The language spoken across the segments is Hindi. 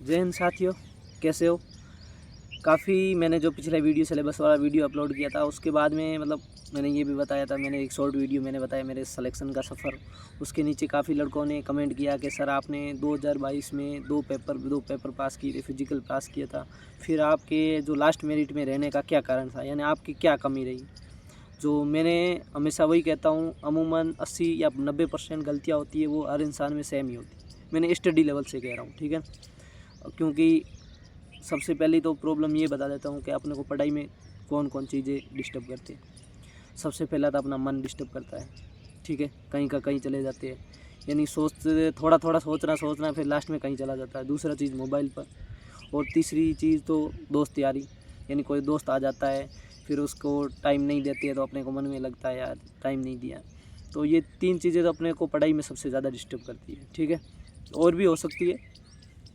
जय हिंद साथियों, कैसे हो? काफ़ी मैंने जो पिछला वीडियो सिलेबस वाला वीडियो अपलोड किया था उसके बाद में मैंने ये भी बताया था, मैंने एक शॉर्ट वीडियो मैंने बताया मेरे सिलेक्शन का सफ़र। उसके नीचे काफ़ी लड़कों ने कमेंट किया कि सर आपने 2022 में दो पेपर पास किए थे, फिजिकल पास किया था, फिर आपके जो लास्ट मेरिट में रहने का क्या कारण था, यानी आपकी क्या कमी रही? जो मैंने हमेशा वही कहता हूँ, अमूमन 80 या 90% गलतियाँ होती है वो हर इंसान में सेम ही होती है। मैंने स्टडी लेवल से कह रहा हूँ, ठीक है? क्योंकि सबसे पहली तो प्रॉब्लम ये बता देता हूँ कि अपने को पढ़ाई में कौन कौन चीज़ें डिस्टर्ब करती है। सबसे पहला तो अपना मन डिस्टर्ब करता है, ठीक है? कहीं का कहीं चले जाते हैं, यानी थोड़ा थोड़ा सोचना फिर लास्ट में कहीं चला जाता है। दूसरा चीज़ मोबाइल पर, और तीसरी चीज़ तो दोस्त यारी, यानी कोई दोस्त आ जाता है फिर उसको टाइम नहीं देते है तो अपने को मन में लगता है यार टाइम नहीं दिया। तो ये 3 चीज़ें तो अपने को पढ़ाई में सबसे ज़्यादा डिस्टर्ब करती है, ठीक है? और भी हो सकती है,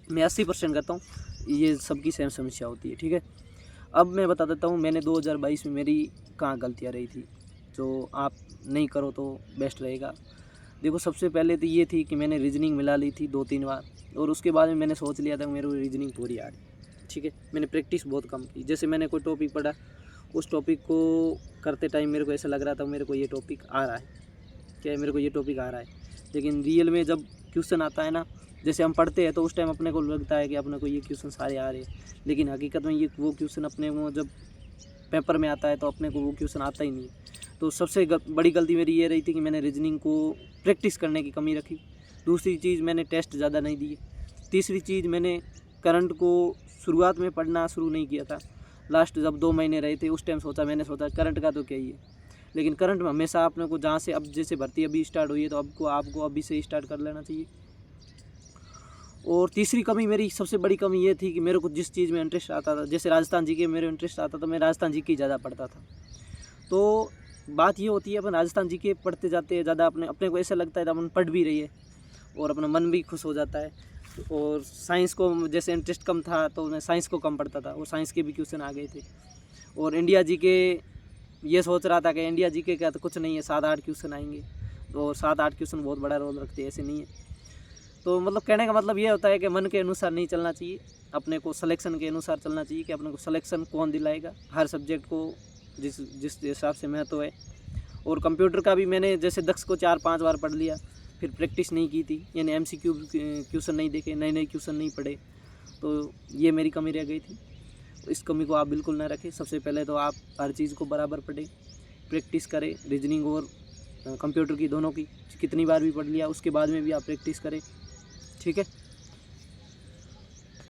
मैं 80% कहता हूँ ये सबकी सेम समस्या होती है, ठीक है? अब मैं बता देता हूँ मैंने 2022 में मेरी कहाँ गलतियाँ रही थी, जो आप नहीं करो तो बेस्ट रहेगा। देखो, सबसे पहले तो ये थी कि मैंने रीजनिंग मिला ली थी 2-3 बार, और उसके बाद में मैंने सोच लिया था मेरे को रीजनिंग पूरी आ रही, ठीक है? मैंने प्रैक्टिस बहुत कम की। जैसे मैंने कोई टॉपिक पढ़ा, उस टॉपिक को करते टाइम मेरे को ऐसा लग रहा था मेरे को ये टॉपिक आ रहा है, क्या मेरे को ये टॉपिक आ रहा है। लेकिन रियल में जब क्वेश्चन आता है ना, जैसे हम पढ़ते हैं तो उस टाइम अपने को लगता है कि अपने को ये क्वेश्चन सारे आ रहे हैं, लेकिन हकीकत में ये वो क्वेश्चन अपने को जब पेपर में आता है तो अपने को वो क्वेश्चन आता ही नहीं है। तो सबसे बड़ी गलती मेरी ये रही थी कि मैंने रीजनिंग को प्रैक्टिस करने की कमी रखी। दूसरी चीज़, मैंने टेस्ट ज़्यादा नहीं दिए। तीसरी चीज़, मैंने करंट को शुरुआत में पढ़ना शुरू नहीं किया था। लास्ट जब 2 महीने रहे थे उस टाइम मैंने सोचा करंट का तो क्या ही है, लेकिन करंट में हमेशा अपने को जहाँ से, अब जैसे भर्ती अभी स्टार्ट हुई है तो आपको अभी से स्टार्ट कर लेना चाहिए। और तीसरी कमी, मेरी सबसे बड़ी कमी ये थी कि मेरे को जिस चीज़ में इंटरेस्ट आता था, जैसे राजस्थान जीके मेरे इंटरेस्ट आता था, मैं राजस्थान जीके ज़्यादा पढ़ता था। तो बात ये होती है, अपन राजस्थान जीके पढ़ते जाते हैं ज़्यादा, अपने को ऐसा लगता है कि अपन पढ़ भी रही है और अपना मन भी खुश हो जाता है। और साइंस को जैसे इंटरेस्ट कम था तो मैं साइंस को कम पढ़ता था, और साइंस के भी क्वेश्चन आ गए थे। और इंडिया जीके ये सोच रहा था कि इंडिया जीके का तो कुछ नहीं है, 7-8 क्वेश्चन आएंगे, और 7-8 क्वेश्चन बहुत बड़ा रोल रखते हैं, ऐसे नहीं है। तो कहने का मतलब ये होता है कि मन के अनुसार नहीं चलना चाहिए, अपने को सिलेक्शन के अनुसार चलना चाहिए कि अपने को सिलेक्शन कौन दिलाएगा, हर सब्जेक्ट को जिस जिस हिसाब से महत्व है। और कंप्यूटर का भी मैंने जैसे दक्ष को 4-5 बार पढ़ लिया, फिर प्रैक्टिस नहीं की थी, यानी MCQ क्वेश्चन नहीं देखे, नए क्वेश्चन नहीं पढ़े, तो ये मेरी कमी रह गई थी। तो इस कमी को आप बिल्कुल ना रखें। सबसे पहले तो आप हर चीज़ को बराबर पढ़ें, प्रैक्टिस करें, रीजनिंग और कंप्यूटर की दोनों की, कितनी बार भी पढ़ लिया उसके बाद में भी आप प्रैक्टिस करें, ठीक है?